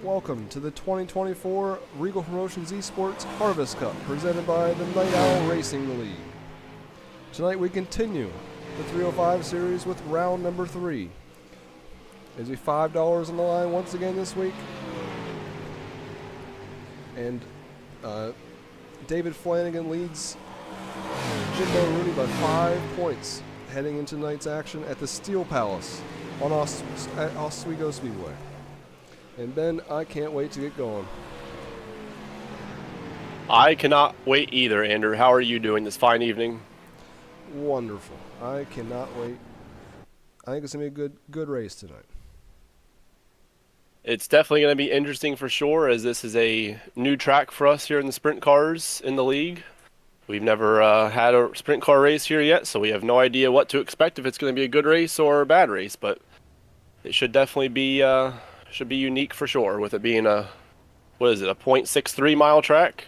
Welcome to the 2024 Reigel Promotions E-Sports Harvest Cup, presented by the Night Owl Racing League. Tonight we continue the 305 series with round number 3. Is he $5 on the line once again this week? And David Flanagan leads Jimbo Rooney by 5 points heading into tonight's action at the Steel Palace on Oswego Speedway. And Ben, I can't wait to get going. I cannot wait either, Andrew. How are you doing this fine evening? Wonderful. I cannot wait. I think it's going to be a good race tonight. It's definitely going to be interesting for sure, as this is a new track for us here in the sprint cars in the league. We've never had a sprint car race here yet, so we have no idea what to expect, if it's going to be a good race or a bad race, but it should definitely be unique for sure, with it being a 0.63 mile track?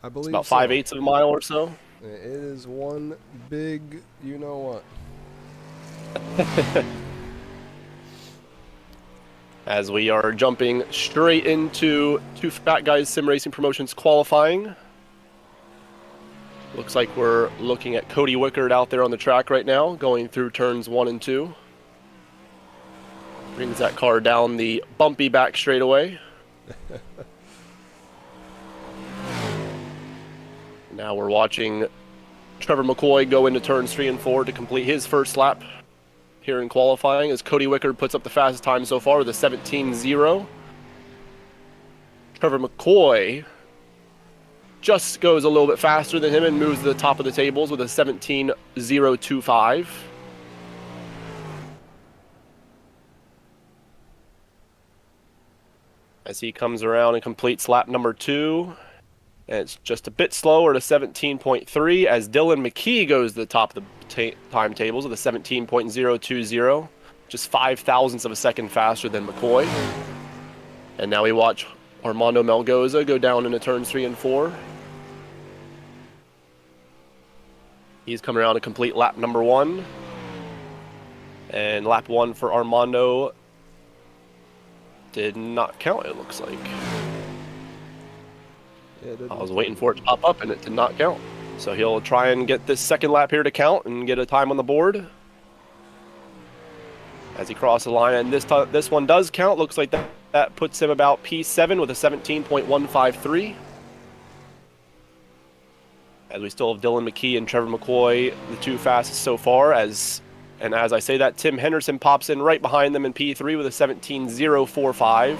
I believe it's about so. 5/8 of a mile or so. It is one big you-know-what. As we are jumping straight into Two Fat Guys Sim Racing Promotions qualifying. Looks like we're looking at 𝐑𝐚𝐫𝐿𝐿 out there on the track right now, going through turns 1 and 2. Brings that car down the bumpy back straightaway. Now we're watching Trevor McCoy go into turns 3 and 4 to complete his first lap here in qualifying, as 𝐑𝐚𝐫𝐿𝐿 puts up the fastest time so far with a 17.0. Trevor McCoy just goes a little bit faster than him and moves to the top of the tables with a 17.025. As he comes around and completes lap number 2. And it's just a bit slower to 17.3 as Dylan McKee goes to the top of the time tables with a 17.020. Just 5 thousandths of a second faster than McCoy. And now we watch Armando Melgoza go down into turns 3 and 4. He's coming around to complete lap number 1. And lap 1 for Armando did not count, it looks like. Yeah, I was waiting for it to pop up and it did not count. So he'll try and get this second lap here to count and get a time on the board. As he crosses the line, and this one does count. Looks like that puts him about P7 with a 17.153. As we still have Dylan McKee and Trevor McCoy, the two fastest so far. And as I say that, Tim Henderson pops in right behind them in P3 with a 17.045.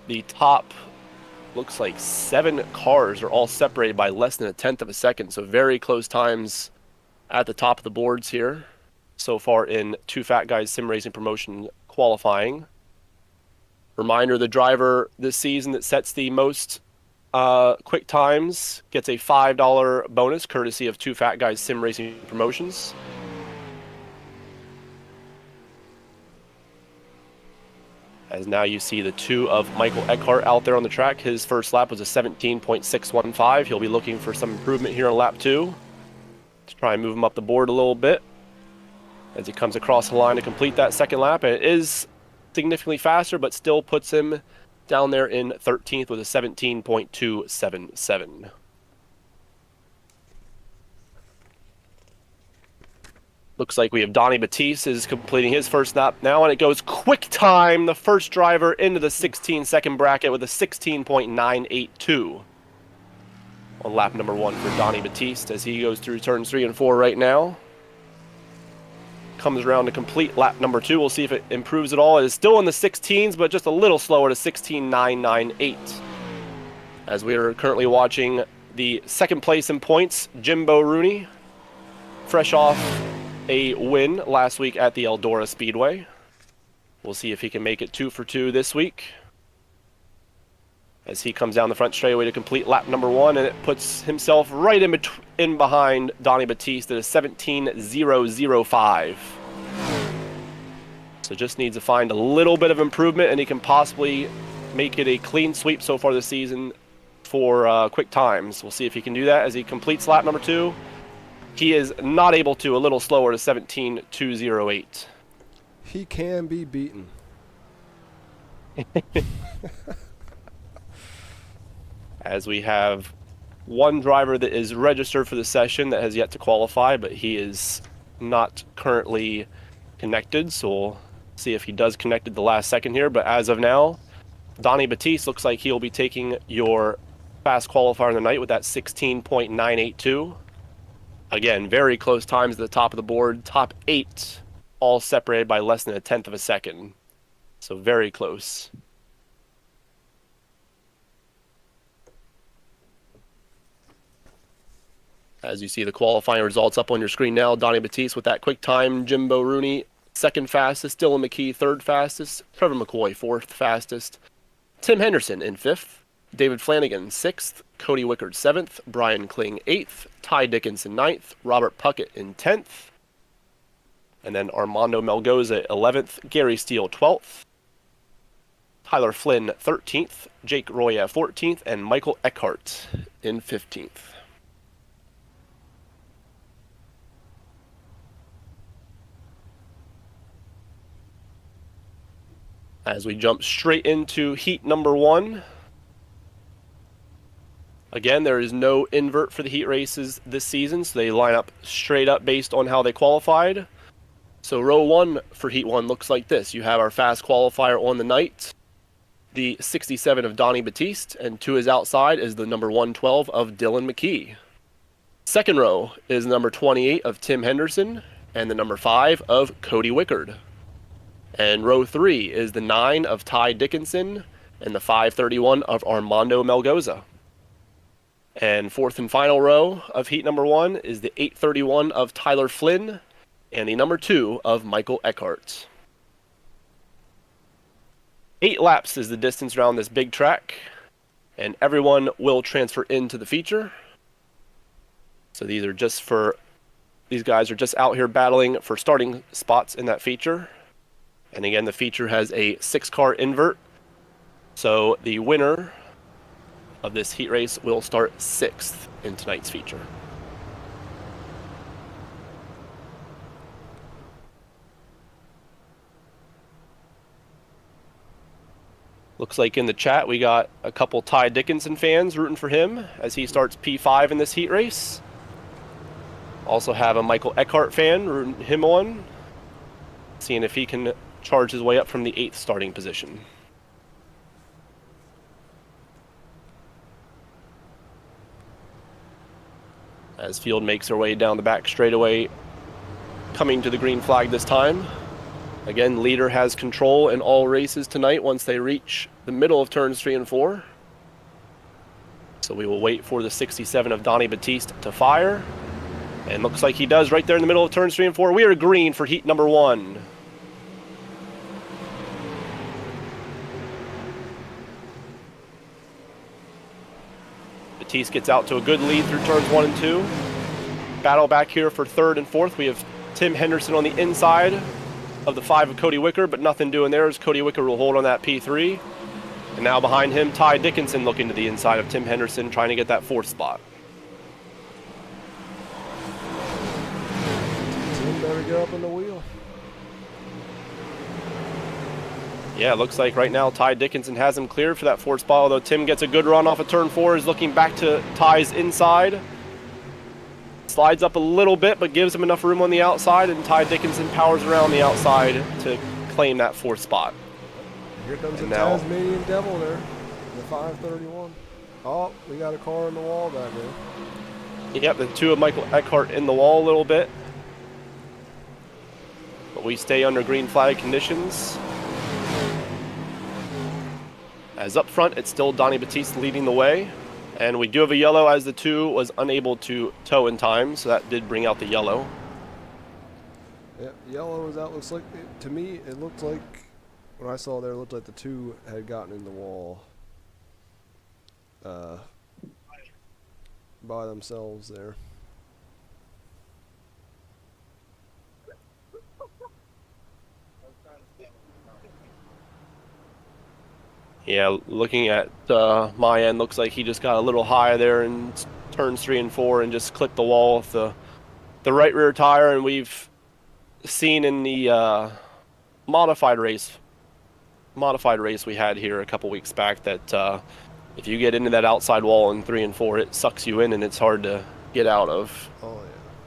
The top, looks like 7 cars are all separated by less than 1/10 of a second, so very close times at the top of the boards here so far in Two Fat Guys Sim Racing Promotion qualifying. Reminder, the driver this season that sets the most quick times gets a $5 bonus courtesy of Two Fat Guys Sim Racing Promotions. As now you see the 2 of Michael Eckhart out there on the track. His first lap was a 17.615. He'll be looking for some improvement here on lap 2 to try and move him up the board a little bit as he comes across the line to complete that second lap. And it is significantly faster, but still puts him down there in 13th with a 17.277. Looks like we have Donnie Batiste is completing his first lap now, and it goes quick time, the first driver into the 16-second bracket with a 16.982 on lap number 1 for Donnie Batiste as he goes through turns 3 and 4 right now. Comes around to complete lap number 2. We'll see if it improves at all. It is still in the 16s, but just a little slower to 16.998. As we are currently watching the second place in points, Jimbo Rooney, fresh off a win last week at the Eldora Speedway. We'll see if he can make it 2 for 2 this week as he comes down the front straightaway to complete lap number 1, and it puts himself right in behind Donnie Batiste at a 17.005. So just needs to find a little bit of improvement, and he can possibly make it a clean sweep so far this season for quick times. We'll see if he can do that as he completes lap number 2. He is not able to, a little slower to 17.208. He can be beaten. As we have one driver that is registered for the session that has yet to qualify, but he is not currently connected, so we'll see if he does connect at the last second here. But as of now, 𝐑𝐏𝐵𝐵𝐷𝐿 looks like he'll be taking your fast qualifier of the night with that 16.982. Again, very close times at the top of the board. Top 8, all separated by less than 1/10 of a second. So very close. As you see the qualifying results up on your screen now, 𝐑𝐏𝐵𝐵𝐷𝐿 with that quick time, Jimbo Rooney second fastest, �Dylan McKee third fastest, Trevor McCoy fourth fastest, Tim Henderson in fifth, David Flanagan sixth, Cody Wickard seventh, Brian Kling eighth, Ty Dickinson ninth, Robert Puckett in 10th, and then Armando Melgoza 11th, Gary Steele 12th, Tyler Flynn 13th, Jake Roya 14th, and Michael Eckhart in 15th. As we jump straight into heat number 1. Again, there is no invert for the heat races this season, so they line up straight up based on how they qualified. So row 1 for heat 1 looks like this. You have our fast qualifier on the night, the 67 of 𝐑𝐏𝐵𝐵𝐷𝐿, and to his outside is the number 112 of �Dylan McKee. Second row is number 28 of Tim Henderson and the number 5 of Cody Wickard. And row 3 is the 9 of Ty Dickinson and the 531 of Armando Melgoza. And fourth and final row of heat number 1 is the 831 of Tyler Flynn and the number 2 of Michael Eckhart. 8 laps is the distance around this big track, and everyone will transfer into the feature. So these guys are just out here battling for starting spots in that feature. And again, the feature has a 6-car invert. So the winner of this heat race will start 6th in tonight's feature. Looks like in the chat we got a couple Ty Dickinson fans rooting for him as he starts P5 in this heat race. Also have a Michael Eckhart fan rooting him on, seeing if he can charge his way up from the 8th starting position. As field makes their way down the back straightaway, coming to the green flag this time. Again, leader has control in all races tonight once they reach the middle of turns 3 and 4. So we will wait for the 67 of 𝐑𝐏𝐵𝐵𝐷𝐿 to fire. And looks like he does right there in the middle of turns 3 and 4. We are green for heat number 1. 𝐵𝐵𝐵𝐿 gets out to a good lead through turns 1 and 2. Battle back here for 3rd and 4th. We have Tim Henderson on the inside of the 5 of Cody Wickard, but nothing doing there as Cody Wickard will hold on that P3. And now behind him, Ty Dickinson looking to the inside of Tim Henderson, trying to get that 4th spot. Tim better get up in the wheel. Yeah, it looks like right now Ty Dickinson has him cleared for that 4th spot, although Tim gets a good run off of turn 4, is looking back to Ty's inside. Slides up a little bit, but gives him enough room on the outside, and Ty Dickinson powers around the outside to claim that 4th spot. Here comes the Tasmanian Devil there, the 531. Oh, we got a car in the wall back there. Yep, the 2 of Michael Eckhart in the wall a little bit. But we stay under green flag conditions. As up front, it's still 𝐑𝐏𝐵𝐵𝐷𝐿 leading the way. And we do have a yellow as the 2 was unable to tow in time, so that did bring out the yellow. Yeah, yellow is out. Looks like, to me, it looked like, when I saw there, it looked like the 2 had gotten in the wall by themselves there. Yeah, looking at my end, looks like he just got a little high there in turns 3 and 4 and just clipped the wall with the right rear tire. And we've seen in the modified race modified race we had here a couple weeks back that if you get into that outside wall in 3 and 4, it sucks you in and it's hard to get out of. Oh yeah.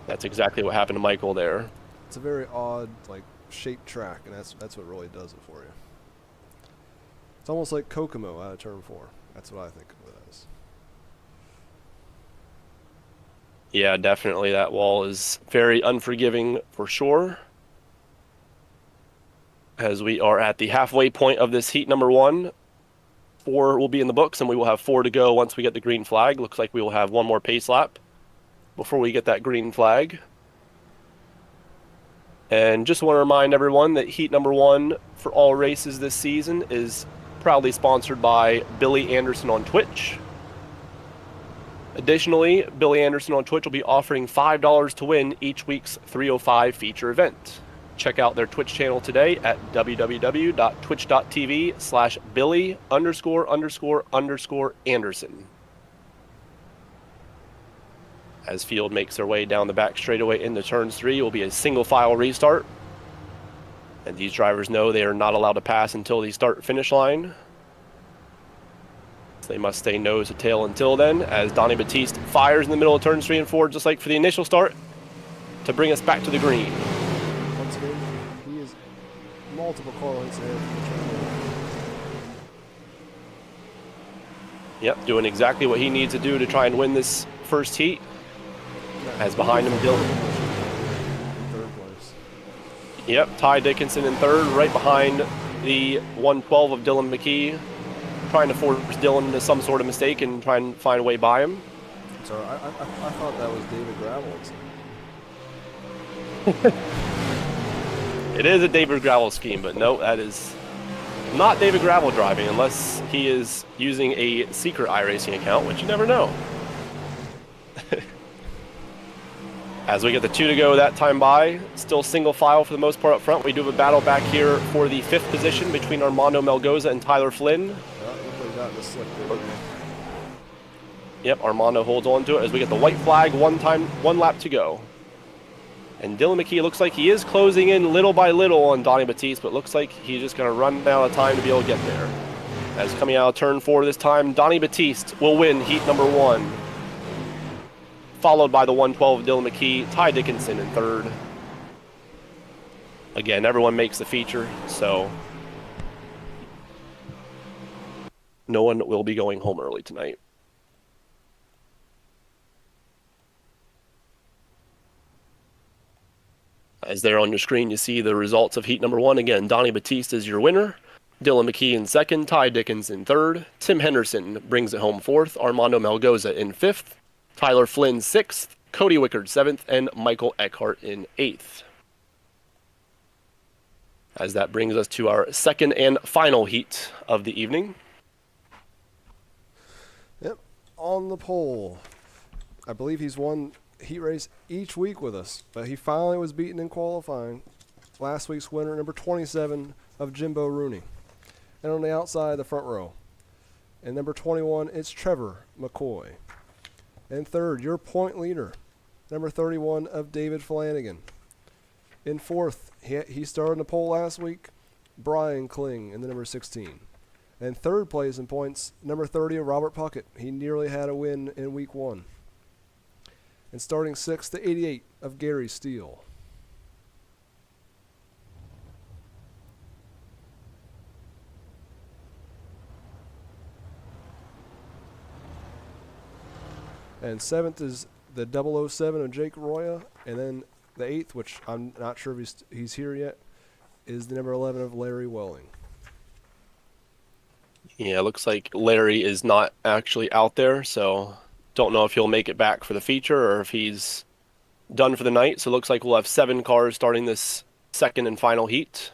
That's exactly what happened to Michael there. It's a very odd, like, shaped track, and that's what really does it for you. It's almost like 𝐑𝐚𝐫𝐶𝐒 out of turn 4. That's what I think of it as. Yeah, definitely. That wall is very unforgiving for sure. As we are at the halfway point of this heat number 1. 4 will be in the books, and we will have 4 to go once we get the green flag. Looks like we will have 1 more pace lap before we get that green flag. And just want to remind everyone that heat number 1 for all races this season is proudly sponsored by Billy Anderson on Twitch. Additionally, Billy Anderson on Twitch will be offering $5 to win each week's 305 feature event. Check out their Twitch channel today at www.twitch.tv/Billy____Anderson. As field makes their way down the back straightaway into turns 3, it will be a single file restart. And these drivers know they are not allowed to pass until the start-finish line. So they must stay nose to tail until then, as 𝐑𝐏𝐵𝐸𝑡𝑒 fires in the middle of turns 3 and 4, just like for the initial start, to bring us back to the green. Once again, he is multiple car lengths ahead from the turn 1. Yep, doing exactly what he needs to do to try and win this first heat. As behind him, Dylan. Third place. Yep, Ty Dickinson in third, right behind the 112 of 𝐑𝐏𝐵𝐸𝑡𝑒, trying to force Dylan into some sort of mistake and try and find a way by him. Sorry, I thought that was David Gravel. It is a David Gravel scheme, but no, that is not David Gravel driving unless he is using a secret iRacing account, which you never know. As we get the 2 to go that time by, still single file for the most part up front. We do have a battle back here for the 5th position between Armando Melgoza and Tyler Flynn. Yep, Armando holds on to it as we get the white flag, one lap to go. And 𝐑𝐏𝐵𝐸𝑡𝑒 looks like he is closing in little by little on 𝐑𝐏𝐵𝐸𝑡𝑒, but looks like he's just going to run out of time to be able to get there. As coming out of turn 4 this time, 𝐑𝐏𝐵𝐸𝑡𝑒 will win heat number 1. Followed by the 112 𝐑𝐏𝐵𝐸𝑡𝑒, Ty Dickinson in third. Again, everyone makes the feature, so no one will be going home early tonight. As there on your screen, you see the results of heat number 1. Again, 𝐑𝐏𝐵𝐸𝑡𝑒 is your winner. 𝐑𝐏𝐵𝐸𝑡𝑒 in second. Ty Dickinson third. Tim Henderson brings it home fourth. Armando Melgoza in 5th. Tyler Flynn 6th. Cody Wickard 7th. And Michael Eckhart in 8th. As that brings us to our second and final heat of the evening. Yep, on the pole. I believe he's won heat race each week with us, but he finally was beaten in qualifying. Last week's winner, number 27 of Jimbo Rooney. And on the outside, the front row. And number 21, it's Trevor McCoy. And third, your point leader, number 31 of David Flanagan. In fourth, he started in the pole last week, Brian Kling in the number 16. And third place in points, number 30 of Robert Puckett. He nearly had a win in week 1. And starting 6th to 88 of Gary Steele. And 7th is the 007 of Jake Roya. And then the 8th, which I'm not sure if he's here yet, is the number 11 of Larry Welling. Yeah, it looks like Larry is not actually out there, so don't know if he'll make it back for the feature or if he's done for the night. So it looks like we'll have 7 cars starting this second and final heat.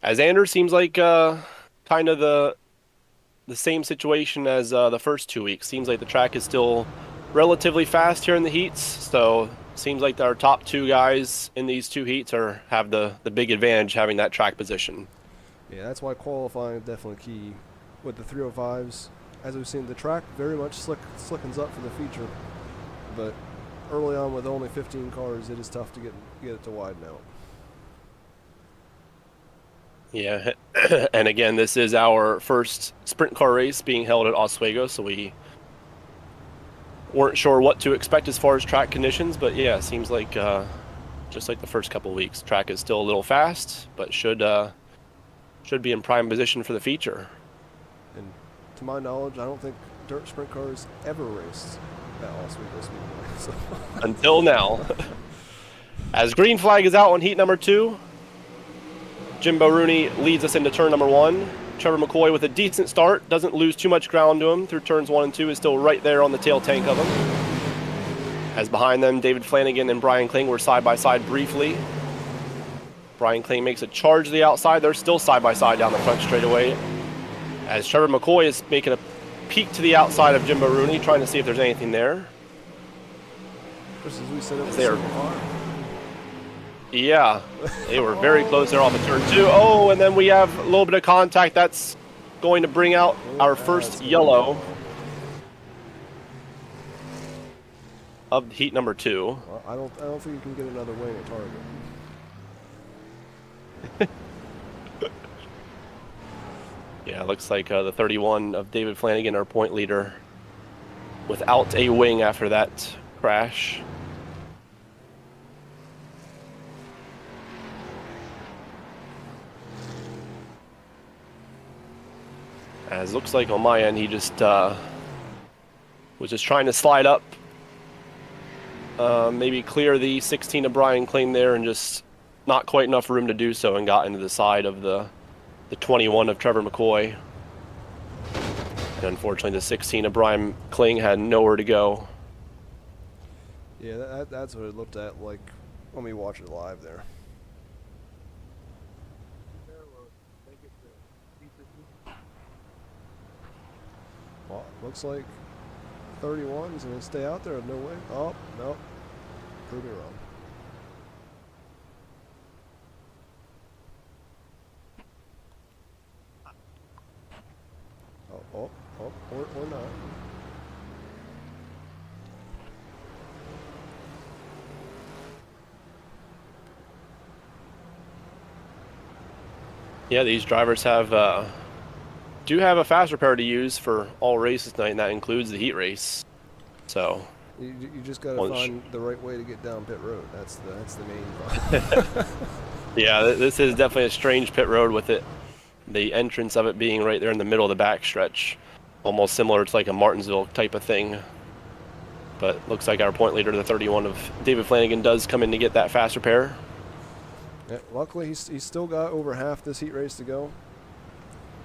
As Anders seems like kind of the same situation as the first 2 weeks. Seems like the track is still relatively fast here in the heats, so seems like our top 2 guys in these 2 heats have the big advantage having that track position. Yeah, that's why qualifying is definitely key with the 305s. As we've seen, the track very much slickens up for the feature, but early on with only 15 cars, it is tough to get it to widen out. Yeah, and again, this is our first sprint car race being held at Oswego, so we weren't sure what to expect as far as track conditions, but yeah, it seems like just like the first couple of weeks, track is still a little fast, but should be in prime position for the feature. And to my knowledge, I don't think dirt sprint cars ever raced at Oswego Speedway. So. Until now. As green flag is out on heat number 2, Jimbo Rooney leads us into turn number 1. Trevor McCoy with a decent start, doesn't lose too much ground to him through turns 1 and 2, is still right there on the tail tank of him. As behind them, David Flanagan and Brian Kling were side by side briefly. Brian Kling makes a charge to the outside. They're still side by side down the front straightaway. As Trevor McCoy is making a peek to the outside of Jimbo Rooney, trying to see if there's anything there. Just as we said, it was super hard. Yeah, they were very close there off of turn 2. Oh, and then we have a little bit of contact. That's going to bring out our first yellow of heat number 2. Well, I don't think you can get another wing at target. Yeah, looks like the 31 of David Flanagan, our point leader, without a wing after that crash. As looks like on my end, he just was just trying to slide up, maybe clear the 16 of Brian Kling there, and just not quite enough room to do so, and got into the side of the 21 of Trevor McCoy. And unfortunately, the 16 of Brian Kling had nowhere to go. Yeah, that's what it looked at like when we watched it live there. Well, looks like 31's going to stay out there. No way. Oh, no. Prove me wrong. Oh, or not. Yeah, these drivers do have a fast repair to use for all races tonight, and that includes the heat race. So you just got to find the right way to get down pit road. That's the main problem. Yeah, this is definitely a strange pit road with it. The entrance of it being right there in the middle of the backstretch. Almost similar to like a Martinsville type of thing. But looks like our point leader, the 31 of David Flanagan, does come in to get that fast repair. Yeah, luckily, he's still got over half this heat race to go.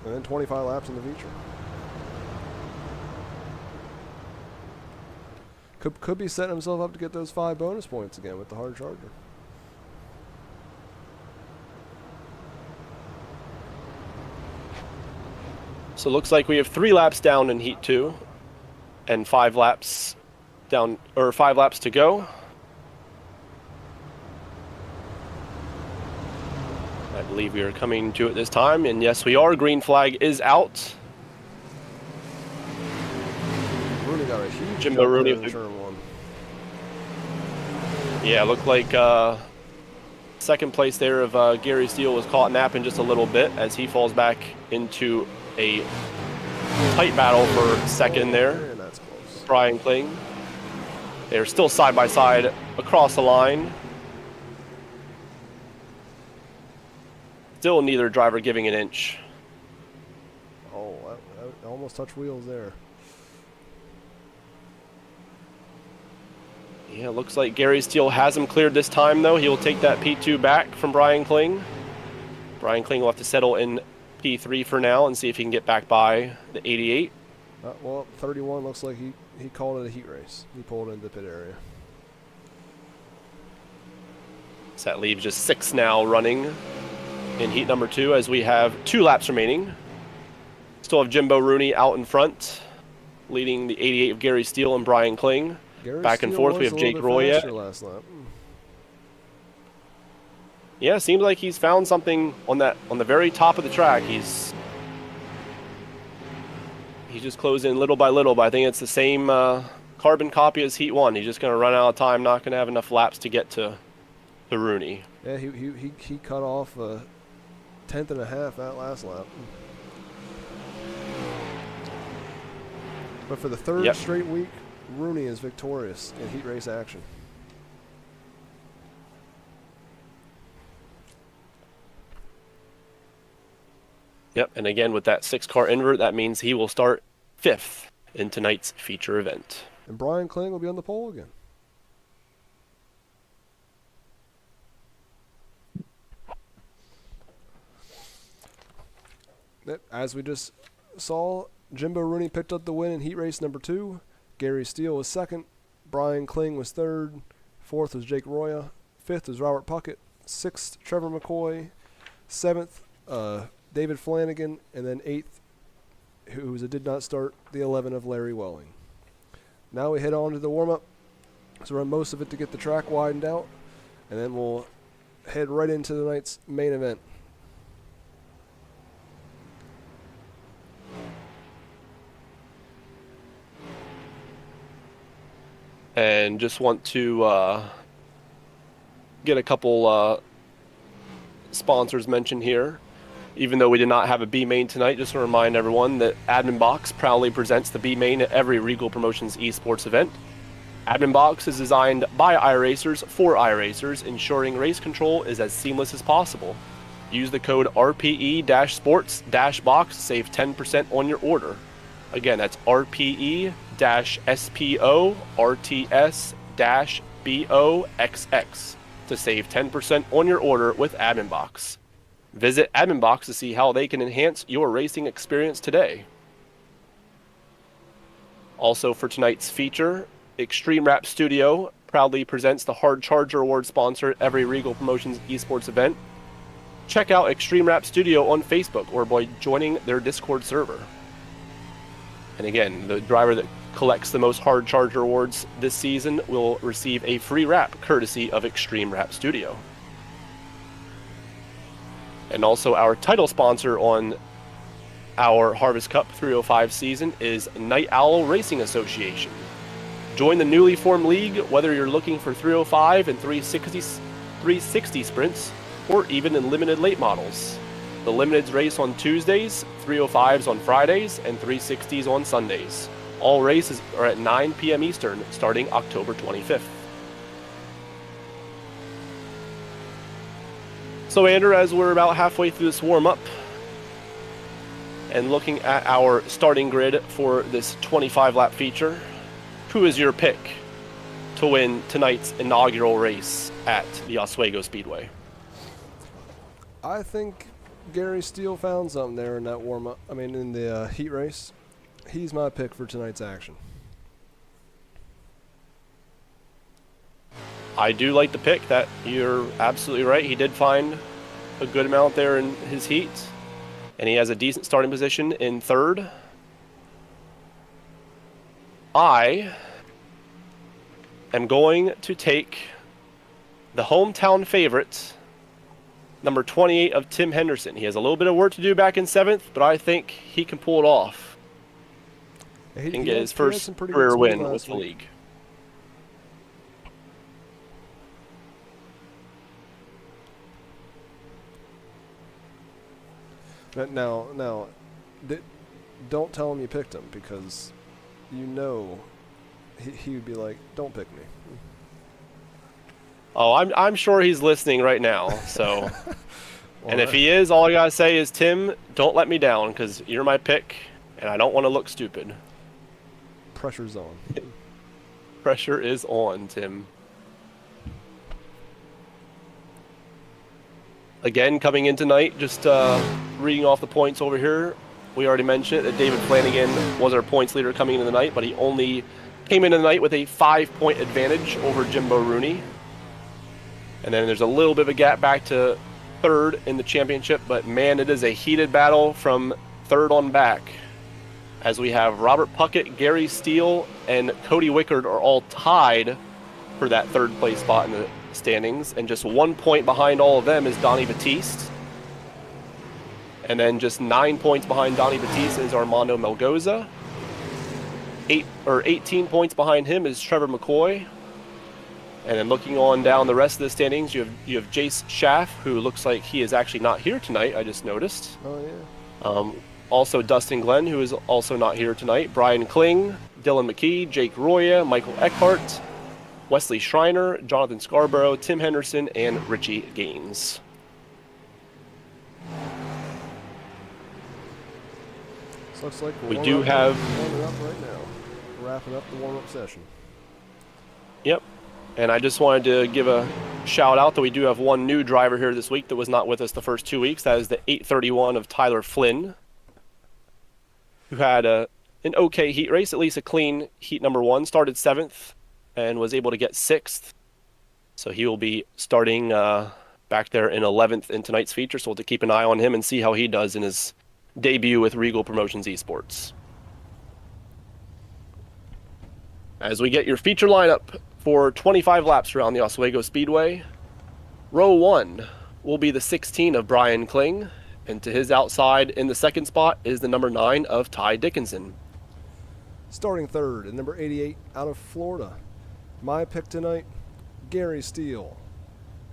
And then 25 laps in the feature. Could be setting himself up to get those 5 bonus points again with the hard charger. So it looks like we have 3 laps down in heat 2 and 5 laps down, or 5 laps to go. I believe we are coming to it this time, and yes, we are. Green flag is out. Rooney got a huge Jimbo Rooney in turn 1. Yeah, looked like second place there of Gary Steele was caught napping just a little bit as he falls back into a tight battle for second there. And that's close. Brian Kling. They're still side by side across the line. Still neither driver giving an inch. Oh, that almost touched wheels there. Yeah, looks like Gary Steele has him cleared this time, though. He will take that P2 back from Brian Kling. Brian Kling will have to settle in P3 for now and see if he can get back by the 88. Well, 31 looks like he called it a heat race. He pulled into the pit area. So that leaves just 6 now running in heat number 2 as we have 2 laps remaining. Still have Jimbo Rooney out in front, leading the 88 of Gary Steele and Brian Kling. Back and forth, we have Jake Roy. Yeah, seems like he's found something on the very top of the track. He's just closing in little by little, but I think it's the same carbon copy as Heat 1. He's just going to run out of time, not going to have enough laps to get to Rooney. Yeah, he cut off tenth and a half that last lap. But for the third straight week, Rooney is victorious in heat race action. Yep, and again with that 6-car invert, that means he will start 5th in tonight's feature event. And Brian Kling will be on the pole again. As we just saw, Jimbo Rooney picked up the win in heat race number 2. Gary Steele was 2nd. Brian Kling was 3rd. 4th was Jake Roya. 5th was Robert Puckett. 6th, Trevor McCoy. 7th, David Flanagan. And then 8th, who did not start, the 11 of Larry Welling. Now we head on to the warm-up. So run most of it to get the track widened out. And then we'll head right into tonight's main event. And just want to get a couple sponsors mentioned here. Even though we did not have a B main tonight, just to remind everyone that Admin Box proudly presents the B main at every Reigel Promotions Esports event. Admin Box is designed by iRacers for iRacers, ensuring race control is as seamless as possible. Use the code RPE-sports-box to save 10% on your order. Again, that's RPE-SPORTS-BOXX to save 10% on your order with Admin Box. Visit Admin Box to see how they can enhance your racing experience today. Also for tonight's feature, Extreme Rap Studio proudly presents the Hard Charger Award sponsor at every Reigel Promotions Esports event. Check out Extreme Rap Studio on Facebook or by joining their Discord server. And again, the driver that collects the most Hard Charger awards this season will receive a free wrap courtesy of Extreme Rap Studio. And also our title sponsor on our Harvest Cup 305 season is Night Owl Racing Association. Join the newly formed league whether you're looking for 305 and 360 sprints or even in limited late models. The limiteds race on Tuesdays, 305s on Fridays, and 360s on Sundays. All races are at 9 p.m. Eastern starting October 25th. So Andrew, as we're about halfway through this warm-up and looking at our starting grid for this 25-lap feature, who is your pick to win tonight's inaugural race at the Oswego Speedway? I think Gary Steele found something there in that warm-up. I mean, in the heat race. He's my pick for tonight's action. I do like the pick. That you're absolutely right. He did find a good amount there in his heat, and he has a decent starting position in 3rd. I am going to take the hometown favorite, number 28 of Tim Henderson. He has a little bit of work to do back in 7th, but I think he can pull it off and get his first career win with the league. Now, don't tell him you picked him, because you know he would be like, "Don't pick me." Oh, I'm sure he's listening right now. So, well, and if he is, all I gotta say is, Tim, don't let me down, because you're my pick, and I don't want to look stupid. Pressure's on. Pressure is on, Tim. Again, coming in tonight, just reading off the points over here. We already mentioned that David Flanagan was our points leader coming into the night, but he only came into the night with a 5-point advantage over Jimbo Rooney. And then there's a little bit of a gap back to 3rd in the championship, but man, it is a heated battle from 3rd on back, as we have Robert Puckett, Gary Steele, and Cody Wickard are all tied for that 3rd place spot in the standings, and just 1 point behind all of them is Donnie Batiste. And then just 9 points behind Donnie Batiste is Armando Melgoza. 18 points behind him is Trevor McCoy. And then looking on down the rest of the standings, you have Jace Schaff, who looks like he is actually not here tonight, I just noticed. Oh, yeah. Also Dustin Glenn, who is also not here tonight. Brian Kling, Dylan McKee, Jake Roya, Michael Eckhart, Wesley Schreiner, Jonathan Scarborough, Tim Henderson, and Richie Gaines. So looks like we do have warming up right now. Wrapping up the warm-up session. Yep. And I just wanted to give a shout out that we do have one new driver here this week that was not with us the first 2 weeks. That is the 831 of Tyler Flynn, who had an okay heat race, at least a clean heat number 1, started 7th and was able to get 6th. So he will be starting back there in 11th in tonight's feature, so we'll have to keep an eye on him and see how he does in his debut with Reigel Promotions E-Sports. As we get your feature lineup for 25 laps around the Oswego Speedway, row 1 will be the 16 of Brian Kling, and to his outside in the second spot is the number 9 of Ty Dickinson. Starting third and number 88 out of Florida. My pick tonight, Gary Steele.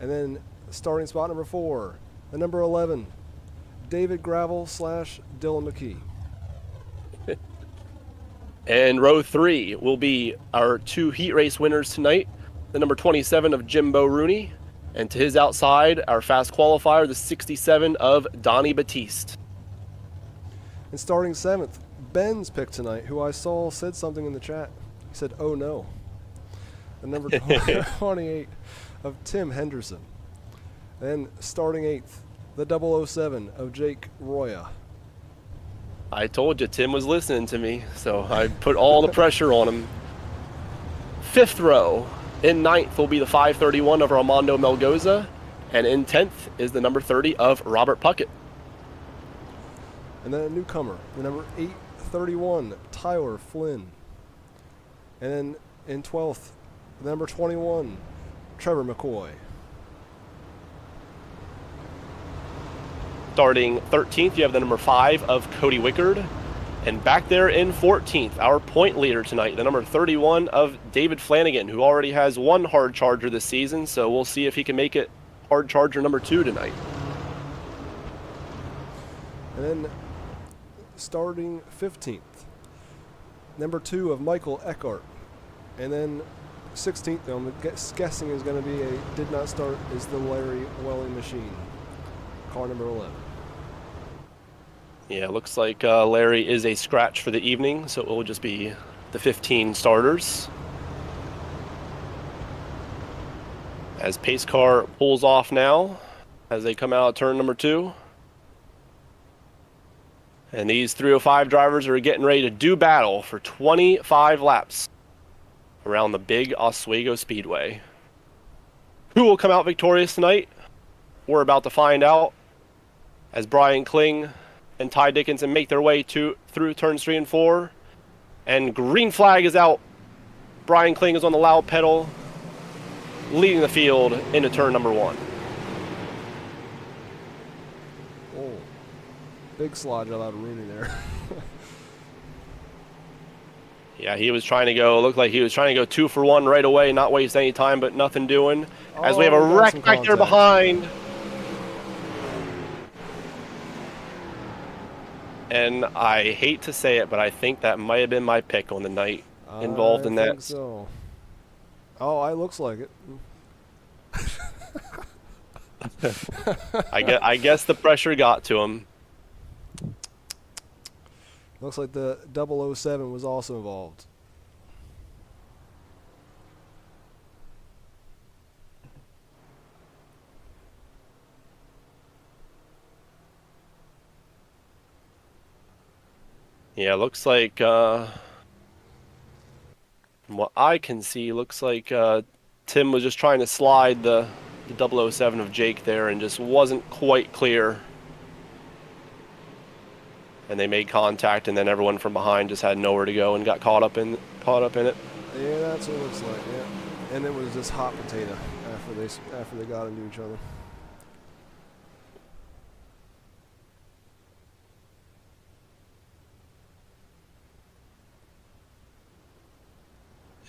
And then starting spot number 4, the number 11, David Gravel / Dylan McKee. And row 3 will be our 2 heat race winners tonight, the number 27 of Jimbo Rooney, and to his outside, our fast qualifier, the 67 of Donnie Batiste. And starting 7th, Ben's pick tonight, who I saw said something in the chat. He said, "Oh no." The number 28 of Tim Henderson. And starting 8th, the 007 of Jake Roya. I told you Tim was listening to me, so I put all the pressure on him. 5th row, in 9th will be the 531 of Armando Melgoza, and in 10th is the number 30 of Robert Puckett. And then a newcomer, the number 831, Tyler Flynn. And then in 12th, the number 21, Trevor McCoy. Starting 13th, you have the number 5 of Cody Wickard. And back there in 14th, our point leader tonight, the number 31 of David Flanagan, who already has 1 hard charger this season, so we'll see if he can make it hard charger number 2 tonight. And then starting 15th, number 2 of Michael Eckhart. And then 16th, though, I'm guessing is going to be did not start, is the Larry Welling machine, car number 11. Yeah, looks like Larry is a scratch for the evening, so it will just be the 15 starters. As pace car pulls off now, as they come out of turn number 2. And these 305 drivers are getting ready to do battle for 25 laps around the big Oswego Speedway. Who will come out victorious tonight? We're about to find out as Brian Kling and Ty Dickinson make their way through turns 3 and 4. And green flag is out. Brian Kling is on the loud pedal, leading the field into turn number 1. Oh, big slide out of Rooney there. Yeah, he was trying to go, looked like he was trying to go 2 for 1 right away, not waste any time, but nothing doing. As we have a wreck back there behind. And I hate to say it, but I think that might have been my pick on the night involved in that. I think so. Oh, it looks like it. I guess the pressure got to him. Looks like the 007 was also involved. Yeah, looks like, from what I can see, looks like Tim was just trying to slide the 007 of Jake there and just wasn't quite clear. And they made contact, and then everyone from behind just had nowhere to go and got caught up in it. Yeah, that's what it looks like. Yeah, and it was just hot potato after they got into each other.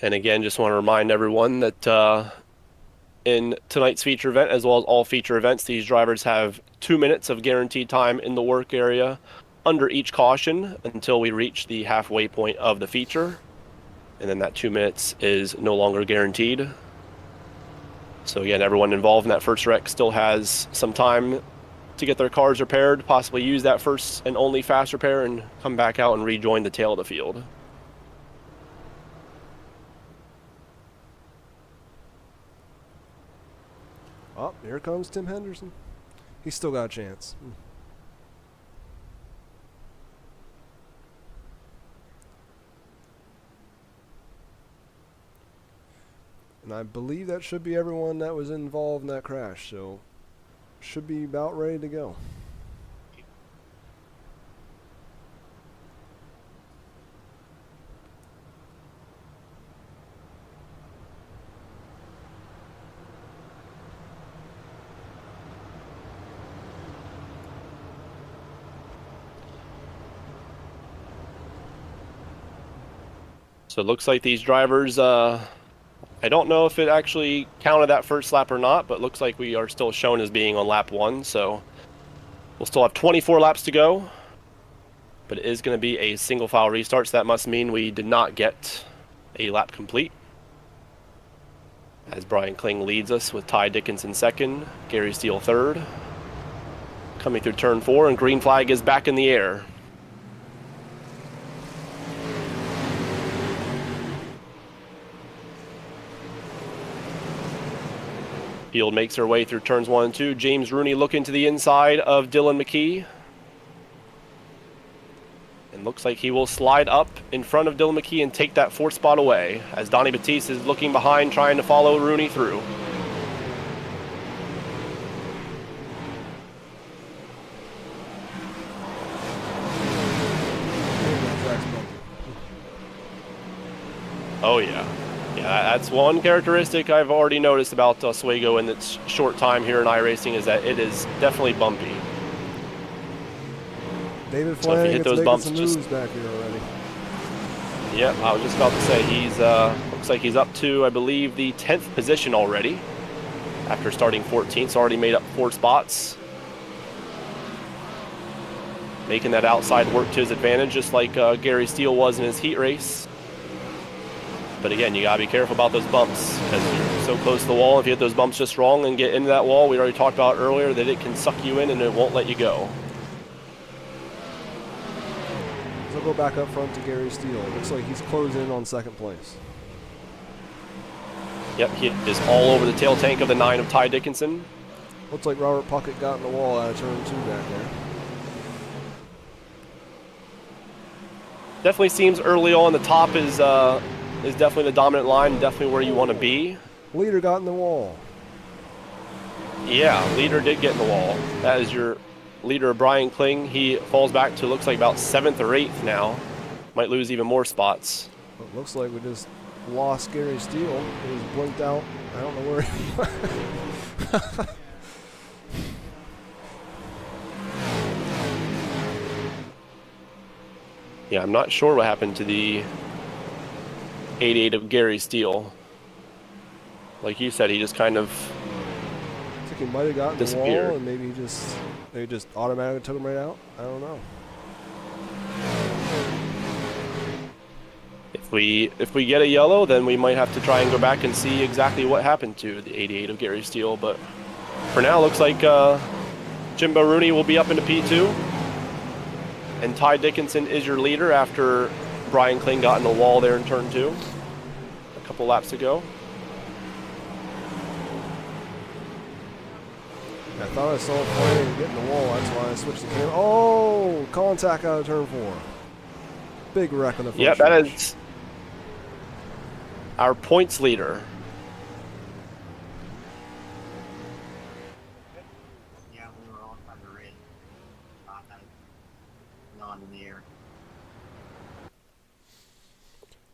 And again, just want to remind everyone that in tonight's feature event, as well as all feature events, these drivers have 2 minutes of guaranteed time in the work area under each caution until we reach the halfway point of the feature. And then that 2 minutes is no longer guaranteed. So again, everyone involved in that first wreck still has some time to get their cars repaired, possibly use that first and only fast repair, and come back out and rejoin the tail of the field. Oh, here comes Tim Henderson. He's still got a chance. And I believe that should be everyone that was involved in that crash, so should be about ready to go. So it looks like these drivers, I don't know if it actually counted that first lap or not, but it looks like we are still shown as being on lap 1. So we'll still have 24 laps to go, but it is going to be a single file restart. So that must mean we did not get a lap complete. As Brian Kling leads us with Ty Dickinson second, Gary Steele third. Coming through turn 4, and green flag is back in the air. Field makes her way through turns 1 and 2. James Rooney looking to the inside of 𝐑𝐚𝐫𝐿. And looks like he will slide up in front of 𝐑𝐚𝐫𝐿 and take that 4th spot away, as Donnie Batiste is looking behind, trying to follow Rooney through. Oh yeah. Yeah, that's one characteristic I've already noticed about 𝐒𝐲𝐿 in its short time here in iRacing, is that it is definitely bumpy. David So if you hit Flanagan's those bumps, some just moves back here already. Yep, I was just about to say, he's looks like he's up to, I believe, the 10th position already after starting 14th. So already made up 4 spots, making that outside work to his advantage, just like Gary Steele was in his heat race. But again, you gotta be careful about those bumps, because you're so close to the wall. If you hit those bumps just wrong and get into that wall, we already talked about earlier that it can suck you in and it won't let you go. So we'll go back up front to Gary Steele. Looks like he's closing in on 2nd place. Yep, he is all over the tail tank of the 9 of Ty Dickinson. Looks like Robert Puckett got in the wall out of turn 2 back there. Definitely seems early on the top is definitely the dominant line, definitely where you want to be. Leader got in the wall. Yeah, leader did get in the wall. That is your leader, Brian Kling. He falls back to, looks like, about 7th or 8th now. Might lose even more spots. It looks like we just lost Gary Steele. He was blinked out. I don't know where he went. Yeah, I'm not sure what happened to the 88 of Gary Steele. Like you said, he just kind of I think he might have gotten the disappeared. wall, and maybe he just automatically took him right out. I don't know. If we get a yellow, then we might have to try and go back and see exactly what happened to the 88 of Gary Steele. But for now, looks like Jimbo Rooney will be up into P2, and Ty Dickinson is your leader after Brian Kling got in the wall there in turn 2 a couple laps ago. I thought I saw Flanagan get in the wall. That's why I switched the camera. Oh, contact out of turn 4. Big wreck on the front. Yeah, that is our points leader. Yeah, we were all kind of red. Not in the air.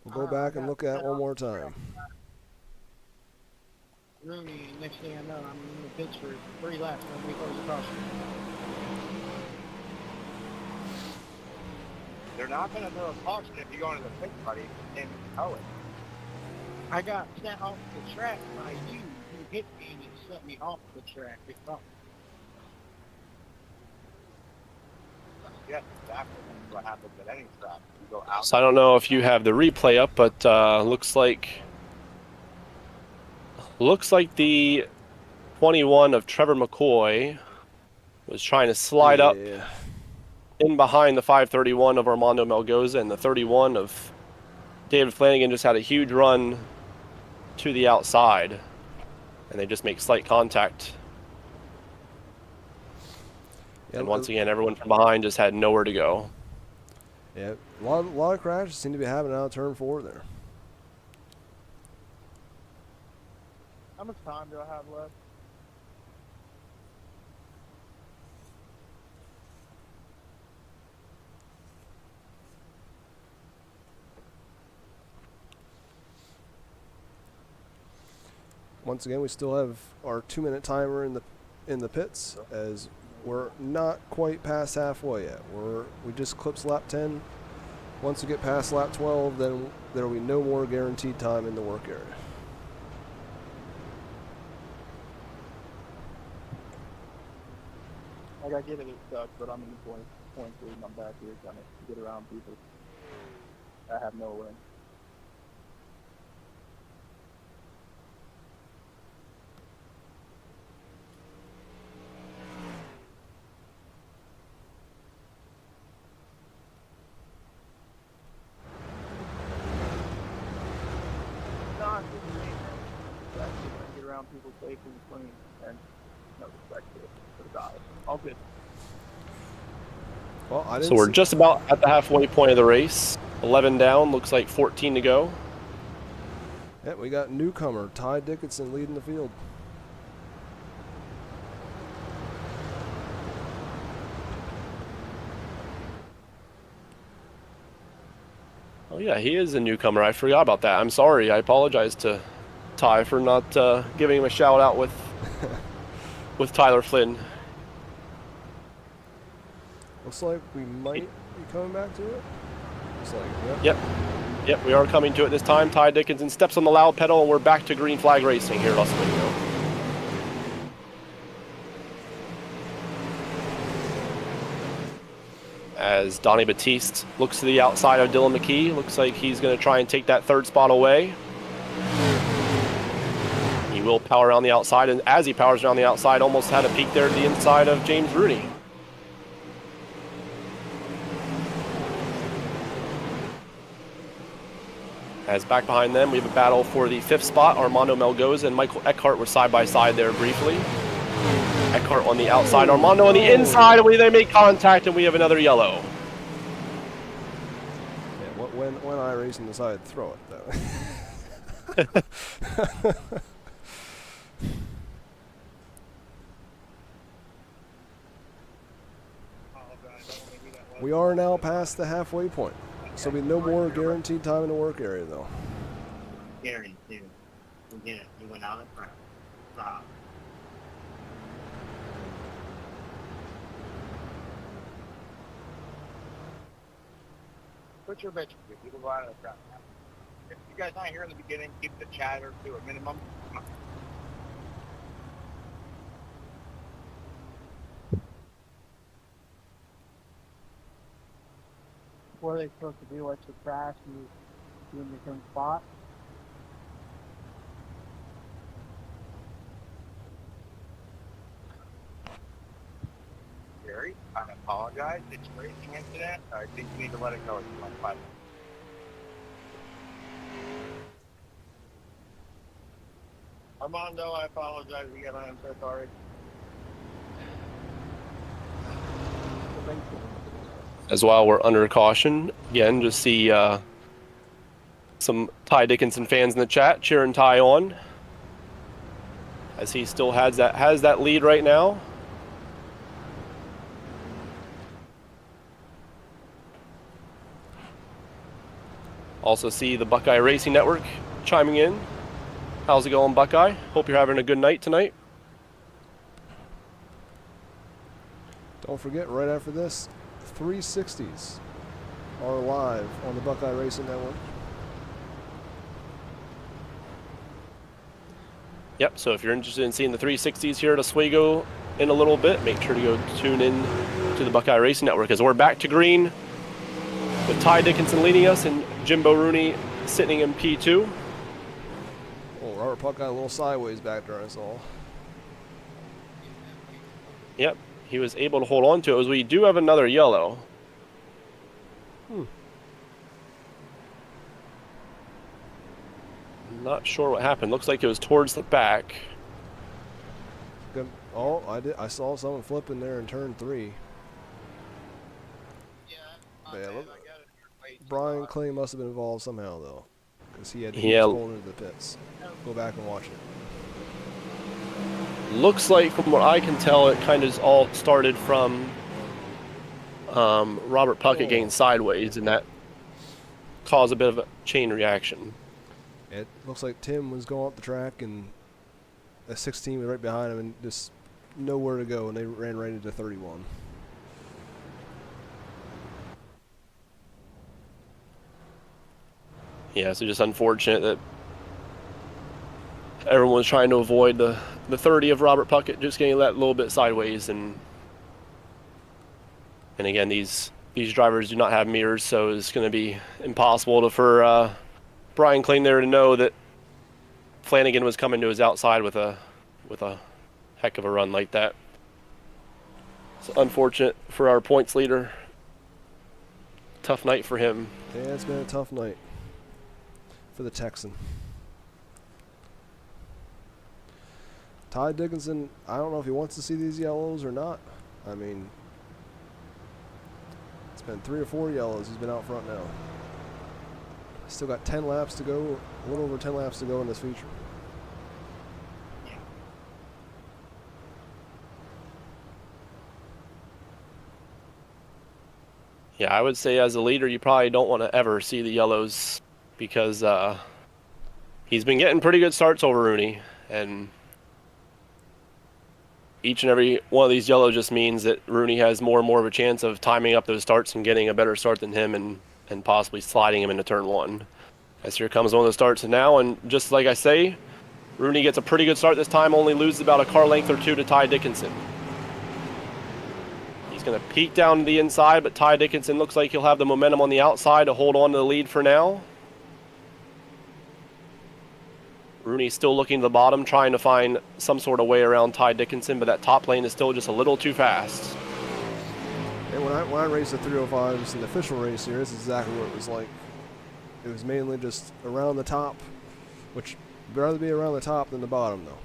We'll go back and look at it one more time. Rooney, next thing I know, I'm in the pits for 3 laps. Nobody goes across. They're not going to do a caution if you go into the pit, buddy, and tow it. I got sent off the track by you hit me and it set me off the track. It's not. Yeah, exactly. That's what happens at any track. You go out. So I don't know if you have the replay up, but looks like the 21 of Trevor McCoy was trying to slide up in behind the 531 of Armando Melgoza, and the 31 of David Flanagan just had a huge run to the outside, and they just make slight contact. Yeah, and once again, everyone from behind just had nowhere to go. Yeah, a lot of crashes seem to be happening out of turn 4 there. How much time do I have left? Once again, we still have our 2-minute timer in the pits, as we're not quite past halfway yet. We just clipped lap 10. Once we get past lap 12, then there will be no more guaranteed time in the work area. Like, I get it, it sucks, but I'm in the point lead and I'm back here trying to get around people. I have no way. Get around people safe and clean and no respect to the guys. All good. Well, I didn't So we're see- just about at the halfway point of the race. 11 down, looks like 14 to go. Yeah, we got newcomer Ty Dickinson leading the field. Oh yeah, he is a newcomer. I forgot about that. I'm sorry. I apologize to Ty for not giving him a shout out with Tyler Flynn. Looks like we might be coming back to it. Looks like, Yep, we are coming to it this time. Ty Dickinson steps on the loud pedal, and we're back to green flag racing here at Las Vegas. As Donnie Batiste looks to the outside of Dylan McKee, looks like he's going to try and take that third spot away. He will power around the outside, and as he powers around the outside, almost had a peek there to the inside of James Rooney. As back behind them, we have a battle for the 5th spot. Armando Melgoza and Michael Eckhart were side by side there briefly. Eckhart on the outside, Armando on the inside, and they make contact, and we have another yellow. yeah, when iRacing decided to throw it, though. We are now past the halfway point, so we no more guaranteed time in the work area, though. Gary, dude. You did it. You went out in front. Wow. Put your bitch with people go out of the crowd. If you guys not here in the beginning, keep the chatter to a minimum. Come on. What are they supposed to do? What's the crash? You in the same spot? Gary, I apologize. It's a racing incident. I think you need to let it go. It's like 5 minutes. Armando, I apologize again. I am so sorry. As well, we're under caution. Again, just see some Ty Dickinson fans in the chat cheering Ty on, as he still has that lead right now. Also see the Buckeye Racing Network chiming in. How's it going, Buckeye? Hope you're having a good night tonight. Don't forget, right after this, 360s are live on the Buckeye Racing Network. Yep, so if you're interested in seeing the 360s here at Oswego in a little bit, make sure to go tune in to the Buckeye Racing Network as we're back to green with Ty Dickinson leading us and Jimbo Rooney sitting in P2. Oh, Robert Puck got a little sideways back there, I saw. Yep, he was able to hold on to it as we do have another yellow. Not sure what happened. Looks like it was towards the back. Good. Oh, I saw someone flipping there in turn 3. Yeah, Yeah, man, look, I got it. Wait, 𝐸𝐬𝐞𝐿 must have been involved somehow, though. Because he was rolling into the pits. Go back and watch it. Looks like, from what I can tell, it kind of all started from Robert Puckett getting sideways, and that caused a bit of a chain reaction. It looks like Tim was going up the track, and a 16 was right behind him, and just nowhere to go, and they ran right into 31. Yeah, so just unfortunate that everyone was trying to avoid the 30 of Robert Puckett, just getting that little bit sideways, and again, these drivers do not have mirrors, so it's going to be impossible for Brian Clean there to know that Flanagan was coming to his outside with a heck of a run like that. It's unfortunate for our points leader. Tough night for him. Yeah, it's been a tough night for the Texan. Ty Dickinson, I don't know if he wants to see these yellows or not. I mean, it's been 3 or 4 yellows. He's been out front now. Still got 10 laps to go, a little over 10 laps to go in this feature. Yeah, I would say as a leader, you probably don't want to ever see the yellows because he's been getting pretty good starts over Rooney, and each and every one of these yellows just means that Rooney has more and more of a chance of timing up those starts and getting a better start than him and possibly sliding him into turn 1. As here comes one of the starts now, and just like I say, Rooney gets a pretty good start this time, only loses about a car length or 2 to Ty Dickinson. He's going to peek down to the inside, but Ty Dickinson looks like he'll have the momentum on the outside to hold on to the lead for now. Rooney's still looking to the bottom, trying to find some sort of way around Ty Dickinson, but that top lane is still just a little too fast. And when I raced the 305s in the official race here, this is exactly what it was like. It was mainly just around the top, which would rather be around the top than the bottom, though.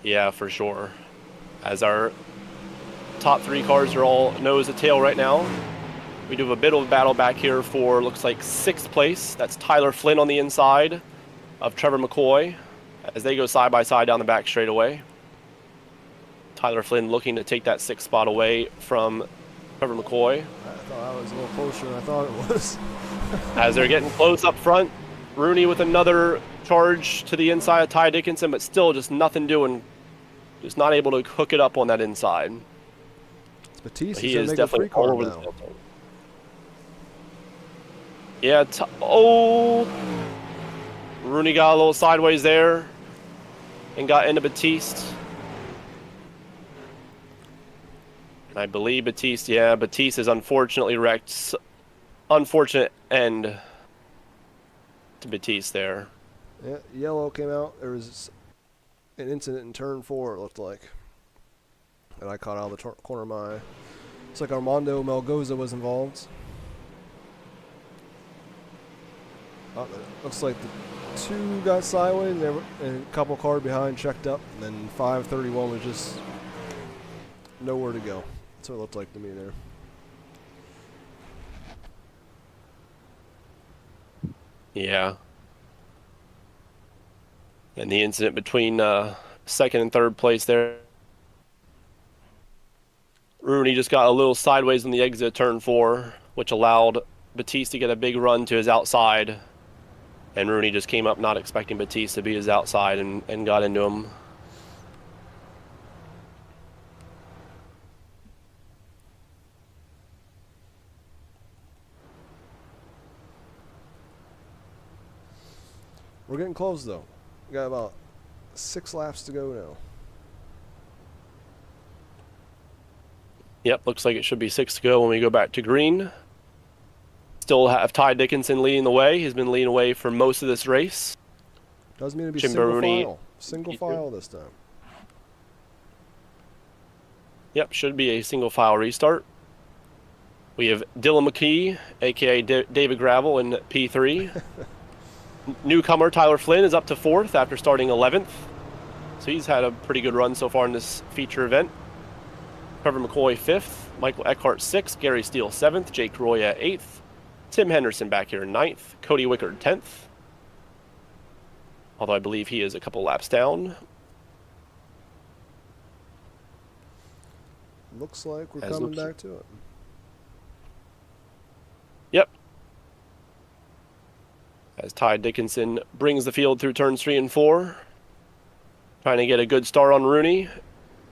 Yeah, for sure. As our top 3 cars are all nose to tail right now. We do have a bit of a battle back here for, looks like, 6th place. That's Tyler Flynn on the inside of Trevor McCoy as they go side by side down the back straightaway. Tyler Flynn looking to take that 6th spot away from Trevor McCoy. I thought I was a little closer than I thought it was. As they're getting close up front, Rooney with another charge to the inside of Ty Dickinson, but still just nothing doing. Just not able to hook it up on that inside. It's Batiste. He is make definitely a 3 all car over now. the field. Yeah, Rooney got a little sideways there and got into Batiste. And I believe Batiste is unfortunately wrecked. Unfortunate end to Batiste there. Yeah, yellow came out. There was an incident in turn 4, it looked like. And I caught out of the corner of my eye. It's like Armando Melgoza was involved. Looks like the 2 got sideways, and a couple car behind checked up, and then 531 was just nowhere to go. That's what it looked like to me there. Yeah. And the incident between 2nd and 3rd place there. Rooney just got a little sideways on the exit of turn 4, which allowed Batiste to get a big run to his outside. And Rooney just came up not expecting Batiste to be his outside and got into him. We're getting close, though. We got about 6 laps to go now. Yep, looks like it should be 6 to go when we go back to green. Still have Ty Dickinson leading the way. He's been leading away for most of this race. Does mean to be Jim single Baroni. file. Single file this time. Yep, should be a single file restart. We have Dylan McKee, a.k.a. David Gravel, in P3. Newcomer Tyler Flynn is up to 4th after starting 11th. So he's had a pretty good run so far in this feature event. Trevor McCoy 5th, Michael Eckhart 6th, Gary Steele 7th, Jake Roya 8th, Tim Henderson back here 9th, Cody Wickard 10th. Although I believe he is a couple laps down. Looks like we're coming back to it. Yep. As Ty Dickinson brings the field through turns 3 and 4. Trying to get a good start on Rooney.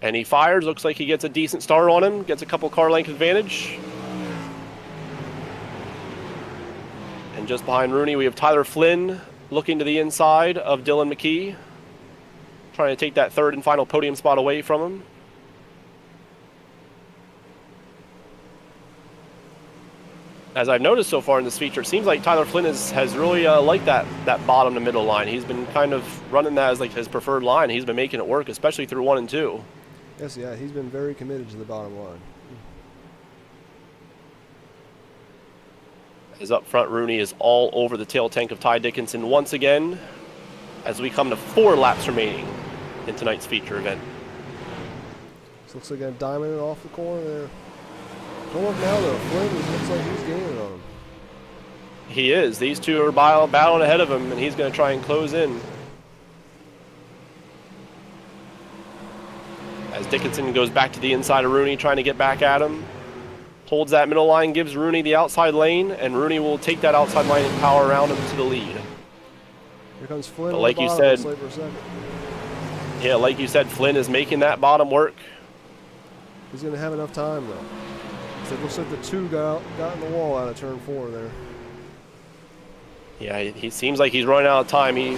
And he fires. Looks like he gets a decent start on him. Gets a couple car length advantage. And just behind Rooney, we have Tyler Flynn looking to the inside of Dylan McKee. Trying to take that 3rd and final podium spot away from him. As I've noticed so far in this feature, it seems like Tyler Flynn has really liked that bottom to middle line. He's been kind of running that as like his preferred line. He's been making it work, especially through 1 and 2. Yes, yeah, he's been very committed to the bottom line. As up front, Rooney is all over the tail tank of Ty Dickinson once again, as we come to 4 laps remaining in tonight's feature event. This looks like a diamond off the corner there. Don't look now, though. Flynn looks like he's gaining on him. He is. These two are battling ahead of him, and he's going to try and close in. As Dickinson goes back to the inside of Rooney, trying to get back at him. Holds that middle line, gives Rooney the outside lane, and Rooney will take that outside line and power around him to the lead. Here comes Flynn. But like you said, yeah, like you said, Flynn is making that bottom work. He's going to have enough time, though. It looks like the 2 got in the wall out of turn 4 there. Yeah, he seems like he's running out of time. He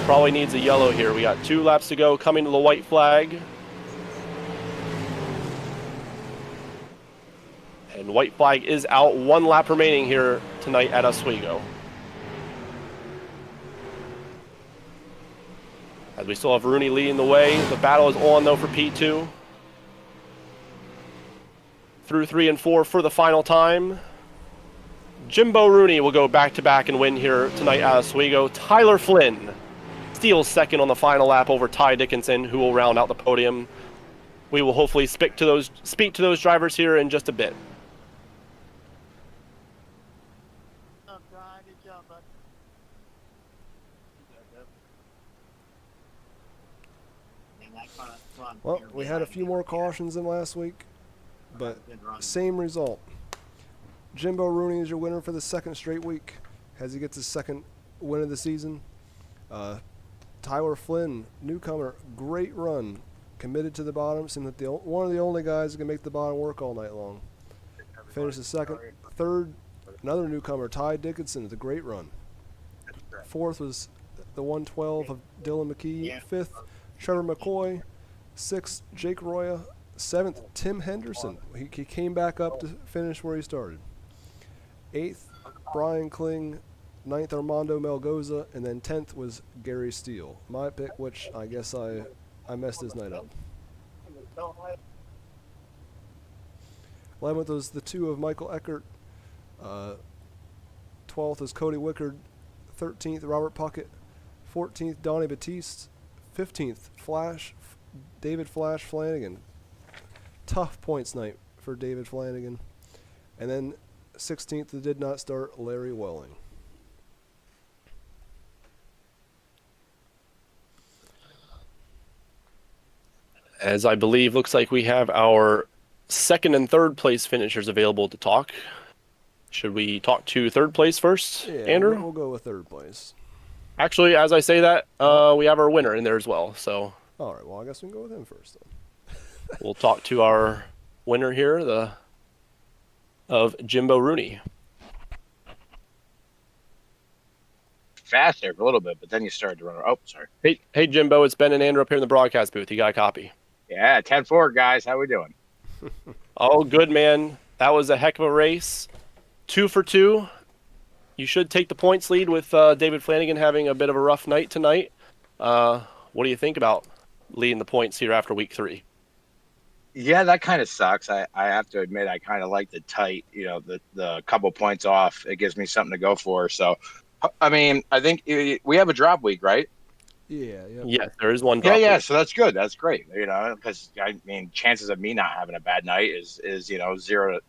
probably needs a yellow here. We got 2 laps to go, coming to the white flag. And white flag is out. 1 lap remaining here tonight at Oswego. As we still have Rooney leading the way. The battle is on, though, for P2. Through 3 and 4 for the final time. Jimbo Rooney will go back-to-back and win here tonight at Oswego. Tyler Flynn steals 2nd on the final lap over Ty Dickinson, who will round out the podium. We will hopefully speak to those drivers here in just a bit. Good job, bud. Well, we had a few more cautions than last week, but same result. Jimbo Rooney is your winner for the 2nd straight week as he gets his 2nd win of the season. Tyler Flynn, newcomer, great run, committed to the bottom. Seemed like one of the only guys who can make the bottom work all night long. Finished the 2nd. 3rd, another newcomer, Ty Dickinson, with a great run. 4th was the 112 of Dylan McKee. 5th, Trevor McCoy. 6th, Jake Roya. 7th, Tim Henderson. He came back up to finish where he started. 8th, Brian Kling. 9th, Armando Melgoza. And then 10th was Gary Steele. My pick, which I guess I messed his night up. 11th was the 2 of Michael Eckert. 12th was Cody Wickard. 13th, Robert Puckett. 14th, Donnie Batiste. 15th, David Flash Flanagan. Tough points night for David Flanagan. And then 16th, that did not start, Larry Welling. As I believe, looks like we have our 2nd and 3rd place finishers available to talk. Should we talk to 3rd place first, Yeah, Andrew? we'll go with 3rd place. Actually, as I say that, we have our winner in there as well. So All right, well, I guess we can go with him first then. we'll talk to our winner here, of Jimbo Rooney. fast there for a little bit, but then you started to run. Oh, sorry. Hey, Jimbo, it's Ben and Andrew up here in the broadcast booth. You got a copy? Yeah, 10-4, guys. How we doing? Oh, good, man. That was a heck of a race. 2 for 2. You should take the points lead with David Flanagan having a bit of a rough night tonight. What do you think about leading the points here after week 3? Yeah, that kind of sucks. I have to admit, I kind of like the tight, the couple points off. It gives me something to go for. So, I mean, I think we have a drop week, right? Yeah. Yep. Yes, there is one drop. Yeah. So that's good. That's great. Because I mean, chances of me not having a bad night is 0 to,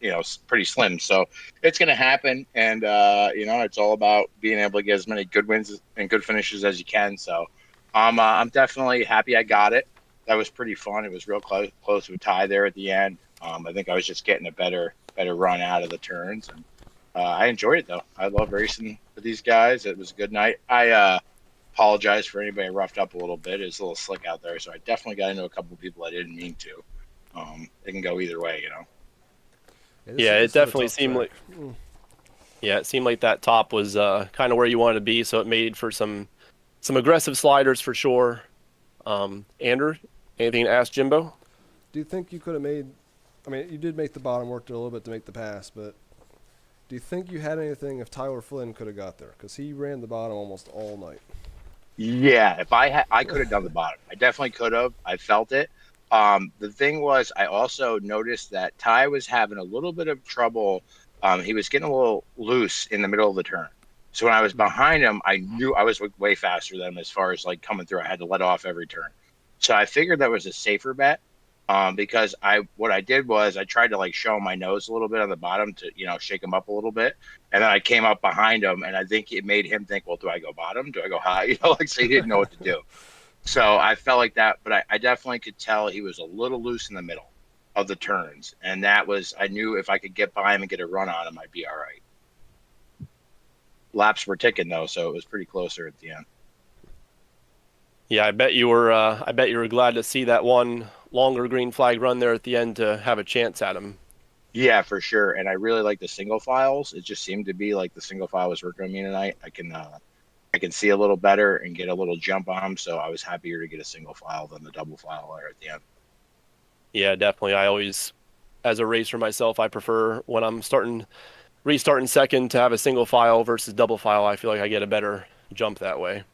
pretty slim. So it's going to happen. And, it's all about being able to get as many good wins and good finishes as you can. So I'm definitely happy I got it. That was pretty fun. It was real close to a tie there at the end. I think I was just getting a better run out of the turns. And I enjoyed it, though. I love racing with these guys. It was a good night. I apologize for anybody roughed up a little bit. It's a little slick out there, so I definitely got into a couple of people I didn't mean to. It can go either way, Yeah, it definitely seemed like. Yeah, it seemed like that top was kind of where you wanted to be, so it made for some aggressive sliders for sure. Andrew, anything to ask Jimbo? Do you think you could have made? I mean, you did make the bottom, worked a little bit to make the pass, but do you think you had anything if Tyler Flynn could have got there? Because he ran the bottom almost all night. Yeah, if I could have done the bottom. I definitely could have. I felt it. The thing was, I also noticed that Ty was having a little bit of trouble. He was getting a little loose in the middle of the turn. So when I was behind him, I knew I was way faster than him as far as like coming through. I had to let off every turn. So I figured that was a safer bet. Because what I did was I tried to like show him my nose a little bit on the bottom to, shake him up a little bit. And then I came up behind him and I think it made him think, well, do I go bottom? Do I go high? So he didn't know what to do. So I felt like that, but I definitely could tell he was a little loose in the middle of the turns. And I knew if I could get by him and get a run on him, I'd be all right. Laps were ticking though, so it was pretty closer at the end. Yeah, I bet you were glad to see that one longer green flag run there at the end to have a chance at him. Yeah, for sure. And I really like the single files. It just seemed to be like the single file was working on me tonight. I can see a little better and get a little jump on them. So I was happier to get a single file than the double file there at the end. Yeah, definitely. I always, as a racer myself, I prefer when I'm restarting second to have a single file versus double file. I feel like I get a better jump that way.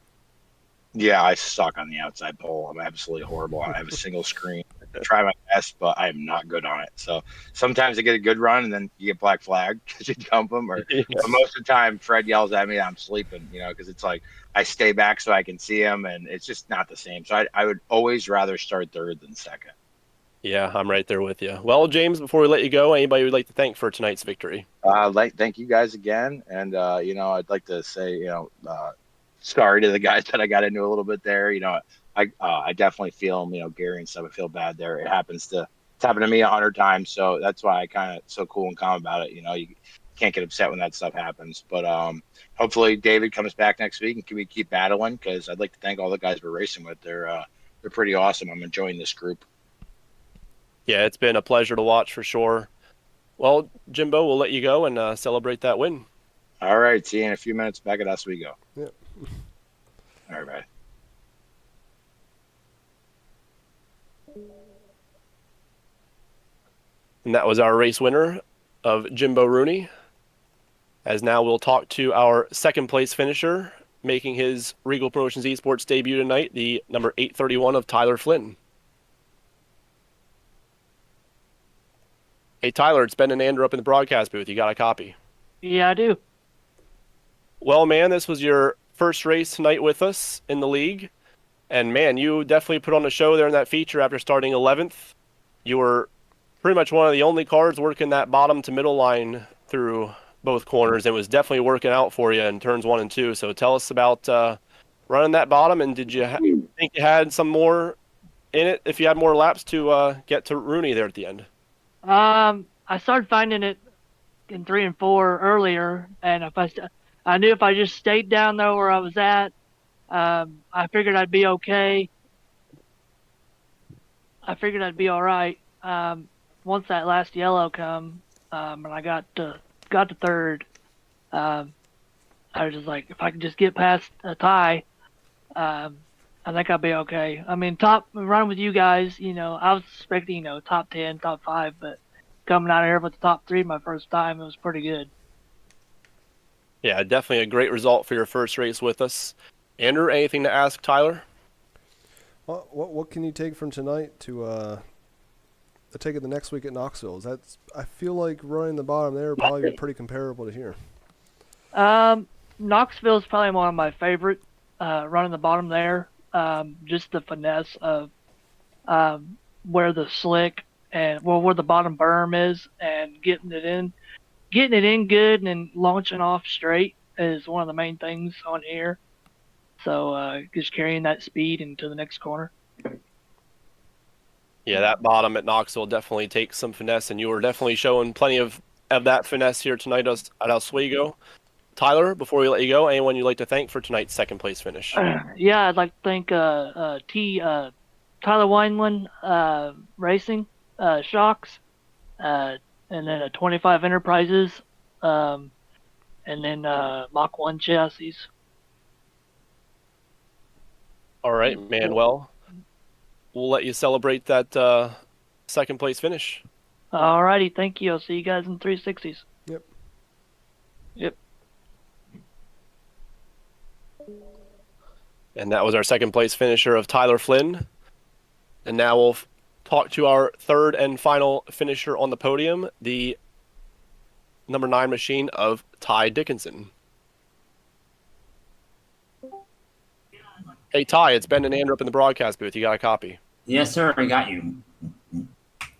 Yeah, I suck on the outside pole. I'm absolutely horrible. I have a single screen. I try my best, but I'm not good on it. So sometimes I get a good run, and then you get black flag because you jump them. But most of the time, Fred yells at me, I'm sleeping, because it's like I stay back so I can see him, and it's just not the same. So I would always rather start third than second. Yeah, I'm right there with you. Well, James, before we let you go, anybody would like to thank for tonight's victory? Thank you guys again, and I'd like to say, sorry to the guys that I got into a little bit there. I definitely feel them, Gary and stuff. I feel bad there. It's happened to me 100 times. So that's why I kind of so cool and calm about it. You can't get upset when that stuff happens, but hopefully David comes back next week and can we keep battling? Cause I'd like to thank all the guys we're racing with. They're pretty awesome. I'm enjoying this group. Yeah, it's been a pleasure to watch for sure. Well, Jimbo, we'll let you go and celebrate that win. All right. See you in a few minutes. Back at us we go. Yep. All right, bye. And that was our race winner of Jimbo Rooney. As now we'll talk to our second place finisher, making his Reigel Promotions E-Sports debut tonight, the number 831 of Tyler Flynn. Hey, Tyler, it's Ben and Andrew up in the broadcast booth. You got a copy? Yeah, I do. Well, man, this was your first race tonight with us in the league. And, man, you definitely put on a show there in that feature after starting 11th. You were pretty much one of the only cars working that bottom to middle line through both corners. It was definitely working out for you in turns 1 and 2. So tell us about running that bottom, and did you think you had some more in it if you had more laps to get to Rooney there at the end? I started finding it in 3 and 4 earlier, and I knew if I just stayed down there where I was at, I figured I'd be okay. I figured I'd be all right. Once that last yellow come, and I got to third, I was just like, if I could just get past a tie, I think I'll be okay. I mean, running with you guys, I was expecting, top 10, top 5, but coming out of here with the top 3 my first time, it was pretty good. Yeah, definitely a great result for your first race with us. Andrew, anything to ask Tyler? Well, what can you take from tonight to take it the next week at Knoxville? I feel like running the bottom there would probably be pretty comparable to here. Knoxville is probably one of my favorite running the bottom there. Just the finesse of where the slick and where the bottom berm is, and getting it in good and then launching off straight is one of the main things on here. So just carrying that speed into the next corner. Yeah, that bottom at Knoxville definitely takes some finesse, and you were definitely showing plenty of that finesse here tonight at Oswego. Tyler, before we let you go, anyone you'd like to thank for tonight's second place finish? Yeah, I'd like to thank Tyler Wineland Racing, Shocks, and then 25 Enterprises, and then Mach 1 Chassis. All right, Manuel. We'll let you celebrate that second place finish. All righty, thank you. I'll see you guys in 360s. Yep. And that was our second place finisher of Tyler Flynn. And now we'll talk to our third and final finisher on the podium, the number 9 machine of Ty Dickinson. Hey, Ty, it's Ben and Andrew up in the broadcast booth. You got a copy? Yes, sir. I got you.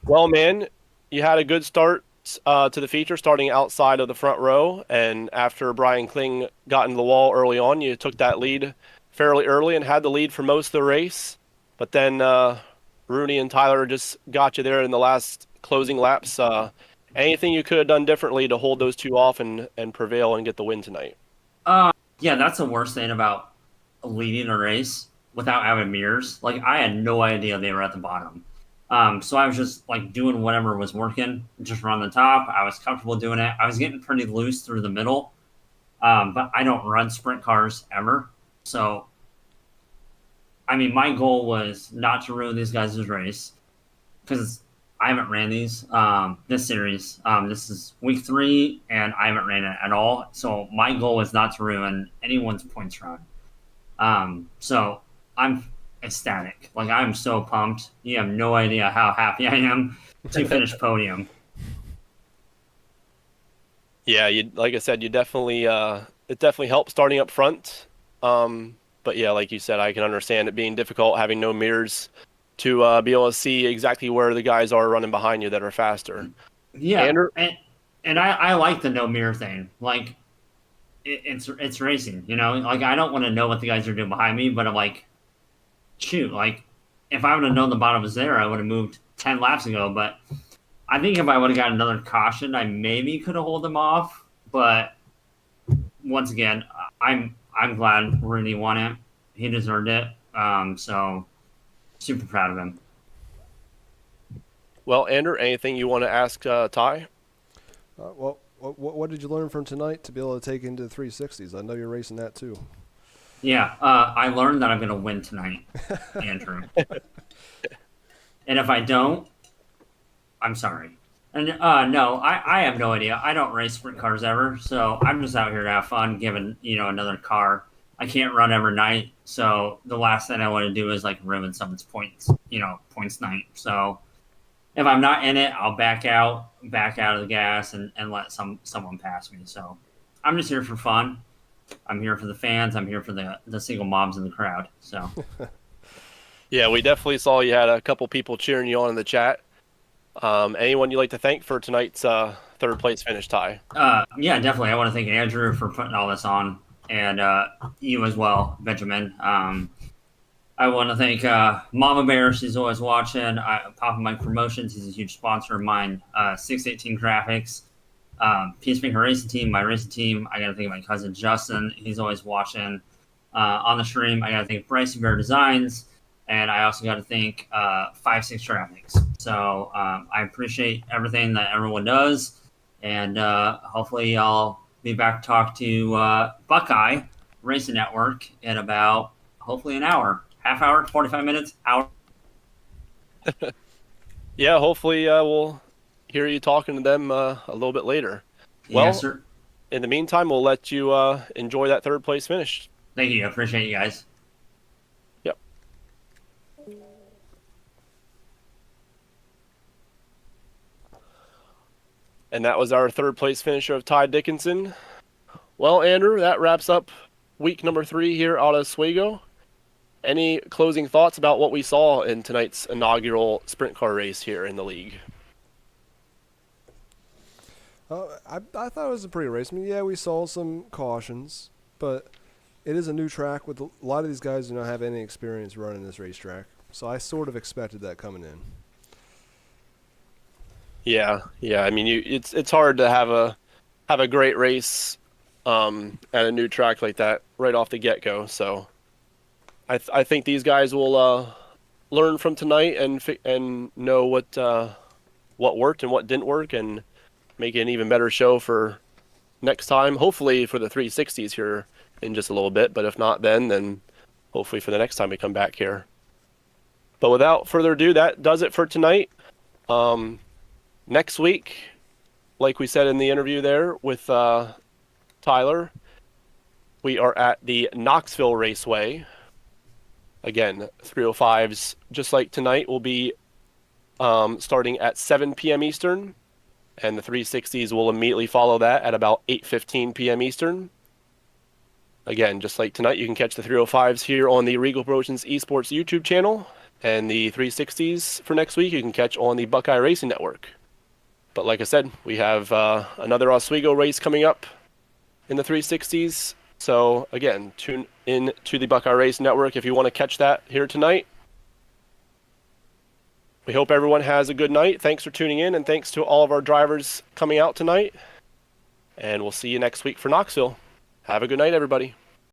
Well, man, you had a good start to the feature, starting outside of the front row. And after Brian Kling got into the wall early on, you took that lead fairly early and had the lead for most of the race. But then Rooney and Tyler just got you there in the last closing laps. Anything you could have done differently to hold those two off and prevail and get the win tonight? Yeah, that's the worst thing about leading a race without having mirrors. Like, I had no idea they were at the bottom. So I was just like doing whatever was working, just run the top. I was comfortable doing it. I was getting pretty loose through the middle. But I don't run sprint cars ever. So, I mean, my goal was not to ruin these guys' race, because I haven't ran these, this series. This is week 3 and I haven't ran it at all. So my goal was not to ruin anyone's points run. So I'm ecstatic. Like, I'm so pumped. You have no idea how happy I am to finish podium. Yeah, like I said, you definitely it definitely helped starting up front. But yeah, like you said, I can understand it being difficult having no mirrors to be able to see exactly where the guys are running behind you that are faster. Yeah, Andrew? and I like the no mirror thing. Like, it's racing, you know? Like, I don't want to know what the guys are doing behind me, but I'm like, shoot, like, if I would have known the bottom was there, I would have moved 10 laps ago. But I think if I would have got another caution, I maybe could have held them off. But once again, I'm glad Rooney won it. He deserved it. So super proud of him. Well, Andrew, anything you want to ask Ty? Well, what did you learn from tonight to be able to take into the 360s? I know you're racing that too. Yeah, I learned that I'm going to win tonight, Andrew. And if I don't, I'm sorry. And no, I have no idea. I don't race sprint cars ever, so I'm just out here to have fun, given another car. I can't run every night, so the last thing I want to do is like ruin someone's points night. So if I'm not in it, I'll back out of the gas and let someone pass me. So I'm just here for fun. I'm here for the fans. I'm here for the single moms in the crowd. So Yeah, we definitely saw you had a couple people cheering you on in the chat. Anyone you'd like to thank for tonight's third place finish, Ty? Yeah, definitely. I want to thank Andrew for putting all this on, and you as well, Benjamin. I want to thank Mama Bear. She's always watching. Papa Mike Promotions. He's a huge sponsor of mine. 618 Graphics. Peacemaker Racing Team, my racing team. I got to thank my cousin Justin. He's always watching on the stream. I got to thank Bryson Bear Designs. And I also got to thank 56 Graphics. So I appreciate everything that everyone does. And hopefully I'll be back to talk to Buckeye Racing Network in about hopefully an hour, half hour, 45 minutes, hour. Yeah, hopefully we'll hear you talking to them a little bit later. Well, Yes, sir. in the meantime, we'll let you enjoy that third place finish. Thank you. I appreciate you guys. Yep. And that was our third place finisher of Ty Dickinson. Well, Andrew, that wraps up week number 3 here out of Oswego. Any closing thoughts about what we saw in tonight's inaugural sprint car race here in the league? I thought it was a pretty race. I mean, yeah, we saw some cautions, but it is a new track with a lot of these guys do not have any experience running this racetrack. So I sort of expected that coming in. Yeah. I mean, it's hard to have a great race at a new track like that right off the get-go. So I think these guys will learn from tonight and know what worked and what didn't work, and make it an even better show for next time. Hopefully for the 360s here in just a little bit, but if not then hopefully for the next time we come back here. But without further ado, that does it for tonight. Next week, like we said in the interview there with Tyler, we are at the Knoxville Raceway. Again, 305s, just like tonight, will be starting at 7 p.m. Eastern, and the 360s will immediately follow that at about 8:15 p.m. Eastern. Again, just like tonight, you can catch the 305s here on the Reigel Promotions E-Sports YouTube channel, and the 360s for next week you can catch on the Buckeye Racing Network. But like I said, we have another Oswego race coming up in the 360s. So again, tune in to the Buckeye Racing Network if you want to catch that here tonight. We hope everyone has a good night. Thanks for tuning in, and thanks to all of our drivers coming out tonight. And we'll see you next week for Knoxville. Have a good night, everybody.